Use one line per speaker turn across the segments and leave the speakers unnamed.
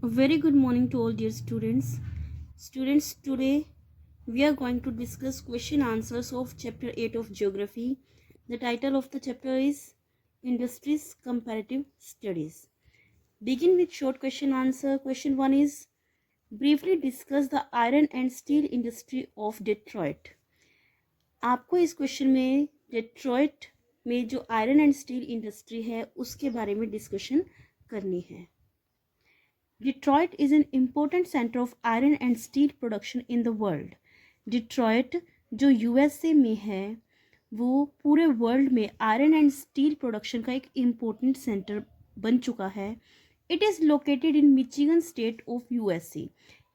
A very good morning to all dear students. Students, today we are going to discuss question answers of chapter 8 of geography. The title of the chapter is Industries Comparative Studies. Begin with short question answer. Question 1 is briefly discuss the iron and steel industry of Detroit. आपको इस question में Detroit में जो iron and steel industry है उसके बारे में discussion करनी है. Detroit is an important center of iron and steel production in the world. Detroit जो USA में है वो पूरे वर्ल्ड में आयरन एंड स्टील प्रोडक्शन का एक इम्पोर्टेंट सेंटर बन चुका है. It is located in Michigan state of USA.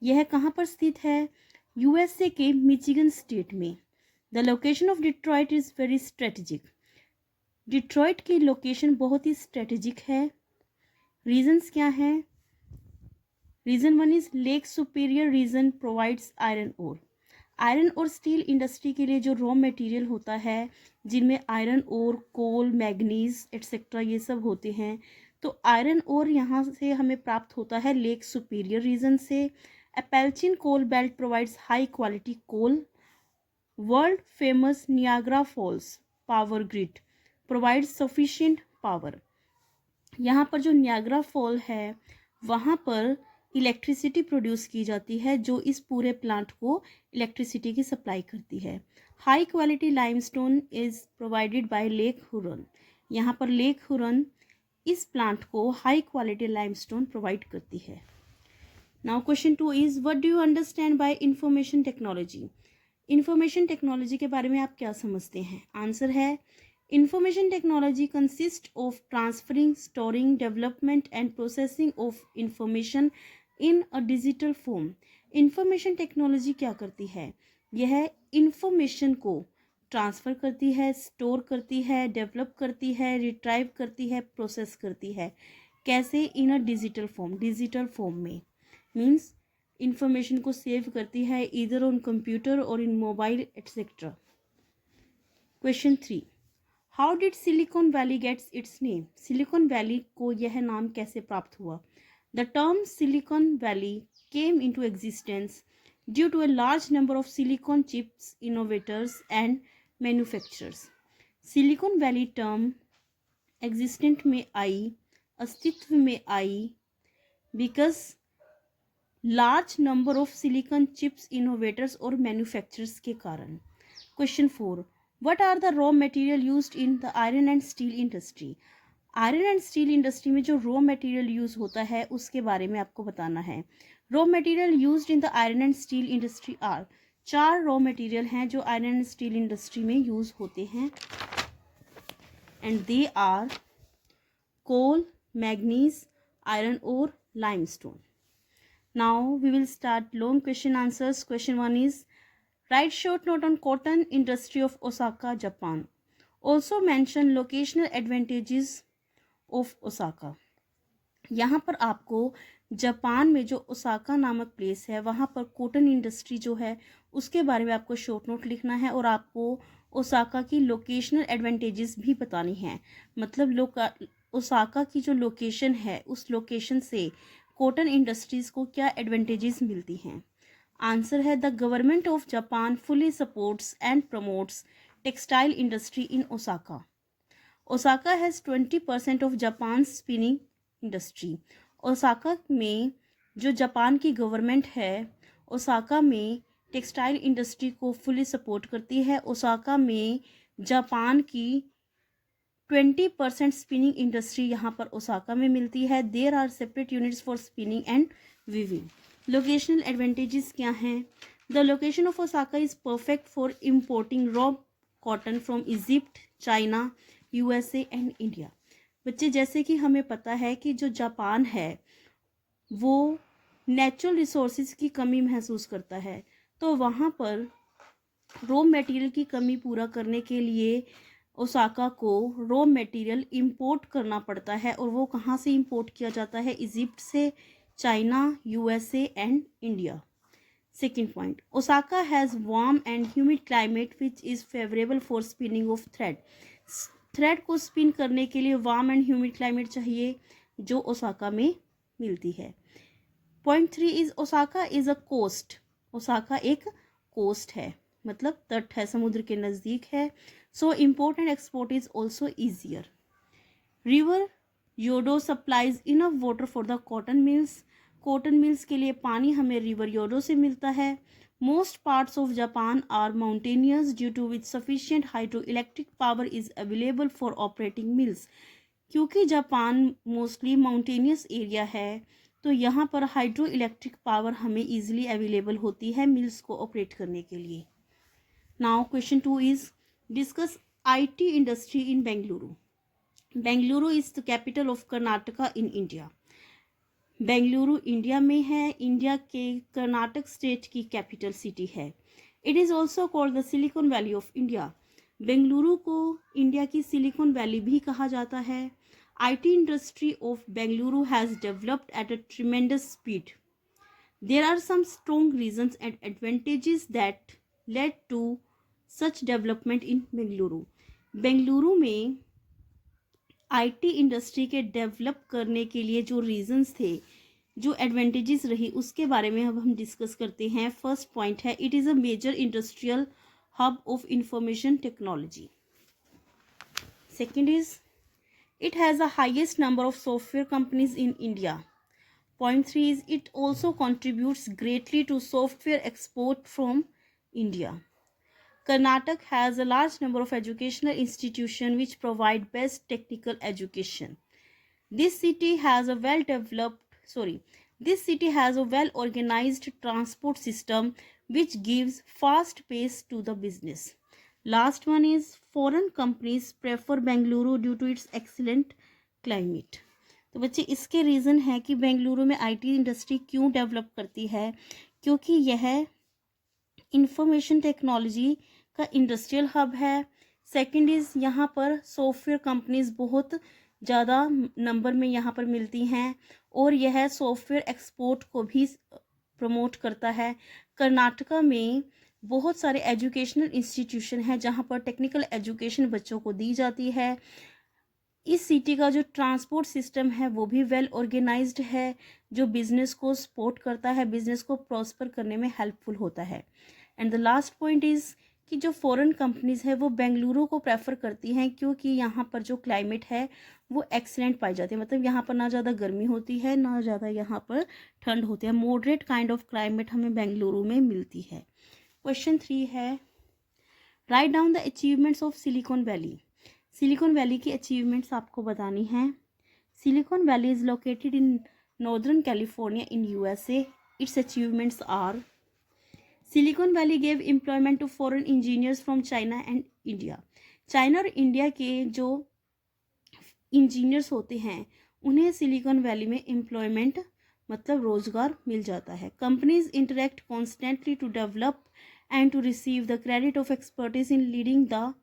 यह कहाँ पर स्थित है? USA के मिचिगन स्टेट में. The location of Detroit is very strategic. Detroit की लोकेशन बहुत ही स्ट्रेटेजिक है. रीजंस क्या हैं? Reason 1 is Lake Superior region provides iron ore. Iron और स्टील इंडस्ट्री के लिए जो रॉ मटेरियल होता है जिनमें आयरन और कोल मैग्नीज एट्सेट्रा ये सब होते हैं, तो आयरन और यहाँ से हमें प्राप्त होता है लेक सुपीरियर रीजन से. Appalachian coal belt provides high quality coal. World famous Niagara Falls power grid provides sufficient power. यहाँ पर जो नियाग्रा फॉल है वहाँ पर इलेक्ट्रिसिटी प्रोड्यूस की जाती है जो इस पूरे प्लांट को इलेक्ट्रिसिटी की सप्लाई करती है. High quality limestone is provided by lake Huron. यहाँ पर लेक हुरन इस प्लांट को हाई क्वालिटी लाइमस्टोन प्रोवाइड करती है. Now question 2 is what do you understand by information technology. Information technology के बारे में आप क्या समझते हैं? आंसर है Information technology consists of transferring, storing, development and processing of information in a digital form. Information technology क्या करती है? यह information को ट्रांसफ़र करती है, स्टोर करती है, डेवलप करती है, रिट्राइव करती है, प्रोसेस करती है. कैसे? In a digital form. Digital form में मीन्स इंफॉर्मेशन को सेव करती है इधर ऑन कंप्यूटर और in mobile etcetera. Question 3 how did Silicon Valley gets its name. Silicon Valley को यह नाम कैसे प्राप्त हुआ? The term Silicon Valley came into existence due to a large number of silicon chips innovators and manufacturers. Silicon Valley term existent में आई, अस्तित्व में आई because large number of silicon chips innovators और मैन्युफैक्चरर्स के कारण. Question 4 What are the raw material used in the iron and steel industry? Iron and steel industry में जो रॉ मटेरियल यूज़ होता है उसके बारे में आपको बताना है. Raw material used in the iron and steel industry are. 4 raw material हैं जो आयरन एंड स्टील इंडस्ट्री में यूज़ होते हैं and they are coal, manganese, iron और limestone. Now we will start long question answers. Question 1 is Write short note on cotton industry of Osaka, Japan. Also mention locational advantages of Osaka. यहाँ पर आपको Japan में जो Osaka नामक place है वहाँ पर कॉटन इंडस्ट्री जो है उसके बारे में आपको शॉर्ट नोट लिखना है और आपको ओसाका की लोकेशनल एडवांटेजेस भी बतानी है. मतलब ओसाका की जो लोकेशन है उस लोकेशन से कॉटन इंडस्ट्रीज़ को क्या एडवांटेजेस मिलती हैं. आंसर है the government of Japan fully supports and promotes textile industry in Osaka. Osaka has 20% of Japan spinning industry. Osaka में जो जापान की गवर्नमेंट है ओसाका में टेक्सटाइल इंडस्ट्री को फुली सपोर्ट करती है. ओसाका में जापान की 20% स्पिनिंग इंडस्ट्री यहाँ पर ओसाका में मिलती है. There are separate units for spinning and weaving. Locational advantages क्या हैं? The location of Osaka is perfect for importing raw cotton from Egypt, China, USA and India. बच्चे जैसे कि हमें पता है कि जो जापान है वो नेचुरल रिसोर्सेज की कमी महसूस करता है, तो वहाँ पर रॉ मटेरियल की कमी पूरा करने के लिए ओसाका को रॉ मटेरियल इंपोर्ट करना पड़ता है. और वो कहाँ से इंपोर्ट किया जाता है? इजिप्ट से, China, USA and India. Second point, Osaka has warm and humid climate which is favourable for spinning of thread. Thread को स्पिन करने के लिए वार्म एंड ह्यूमिड क्लाइमेट चाहिए जो ओसाका में मिलती है. Point 3 is Osaka is a coast. Osaka एक कोस्ट है, मतलब तट है, समुद्र के नज़दीक है। So import and export is also easier. River Yodo supplies enough water for the cotton mills. Cotton mills के लिए पानी हमें रिवर योडो से मिलता है। Most parts of Japan are mountainous due to which sufficient hydro electric power is available for operating mills. क्योंकि Japan mostly mountainous area है तो यहाँ पर हाइड्रो इलेक्ट्रिक पावर हमें ईजिली अवेलेबल होती है मिल्स को ऑपरेट करने के लिए। Now question 2 is discuss IT industry in Bengaluru. Bengaluru is the capital of Karnataka in India. Bengaluru India में है, इंडिया के कर्नाटक स्टेट की कैपिटल सिटी है। It is also called the silicon valley of India. Bengaluru को इंडिया की सिलिकॉन वैली भी कहा जाता है। IT industry of Bengaluru has developed at a tremendous speed. There are some strong reasons and advantages that led to such development in Bengaluru. Bengaluru में IT industry के develop करने के लिए जो रीजंस थे, जो एडवांटेजेस रही, उसके बारे में अब हम डिस्कस करते हैं। फर्स्ट पॉइंट है it is a major industrial hub of information technology. Second is it has the highest number of software companies in India. Point 3 is it also contributes greatly to software export from India. Karnataka has a large number of educational institutions which provide best technical education. This city has a well organized transport system which gives fast pace to the business. Last one is foreign companies prefer Bengaluru due to its excellent climate. तो बच्चे इसके reason है कि बेंगलुरु में IT industry क्यों develop करती है, क्योंकि यह इंफॉर्मेशन टेक्नोलॉजी का इंडस्ट्रियल हब है। सेकंड इज़ यहाँ पर सॉफ्टवेयर कंपनीज बहुत ज़्यादा नंबर में यहाँ पर मिलती हैं और यह सॉफ्टवेयर एक्सपोर्ट को भी प्रमोट करता है। कर्नाटका में बहुत सारे एजुकेशनल इंस्टीट्यूशन हैं जहाँ पर टेक्निकल एजुकेशन बच्चों को दी जाती है। इस सिटी का जो ट्रांसपोर्ट सिस्टम है वो भी वेल ऑर्गेनाइज्ड है, जो बिजनेस को सपोर्ट करता है, बिजनेस को प्रॉस्पर करने में हेल्पफुल होता है। And the last point is कि जो फॉरेन कंपनीज़ है वो बेंगलुरु को प्रेफर करती हैं क्योंकि यहाँ पर जो क्लाइमेट है वो एक्सीलेंट पाई जाती है। मतलब यहाँ पर ना ज़्यादा गर्मी होती है ना ज़्यादा यहाँ पर ठंड होती है, मॉडरेट काइंड ऑफ क्लाइमेट हमें बेंगलुरु में मिलती है। क्वेश्चन 3 है write down the achievements of silicon valley. Silicon valley की अचीवमेंट्स आपको बतानी हैं। Silicon valley is located in northern California in USA. Its achievements are Silicon Valley gave employment to foreign engineers from China and India. China और India के जो engineers होते हैं उन्हें सिलिकॉन वैली में एम्प्लॉयमेंट मतलब रोजगार मिल जाता है। Companies interact constantly to develop and to receive the credit of expertise in leading the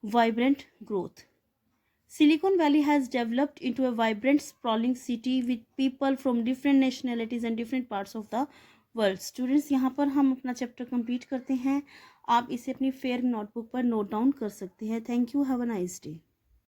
vibrant growth. Silicon Valley has developed into a vibrant, sprawling city with people from different nationalities and different parts of the world. Students, यहाँ पर हम अपना chapter complete करते हैं। आप इसे अपनी fair notebook पर नोट डाउन कर सकते हैं। Thank you, have a nice day.